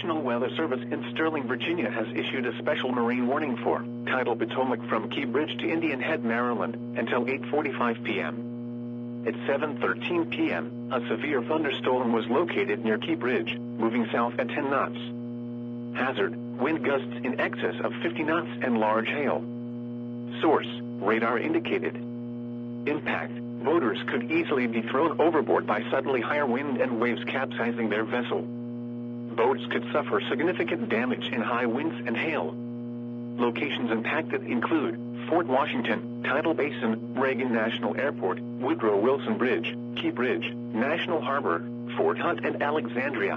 National Weather Service in Sterling, Virginia has issued a special marine warning for tidal Potomac from Key Bridge to Indian Head, Maryland, until 8:45 p.m. At 7:13 p.m., a severe thunderstorm was located near Key Bridge, moving south at 10 knots. Hazard, wind gusts in excess of 50 knots and large hail. Source, radar indicated. Impact, boaters could easily be thrown overboard by suddenly higher wind and waves capsizing their vessel. Boats could suffer significant damage in high winds and hail. Locations impacted include Fort Washington, Tidal Basin, Reagan National Airport, Woodrow Wilson Bridge, Key Bridge, National Harbor, Fort Hunt and Alexandria.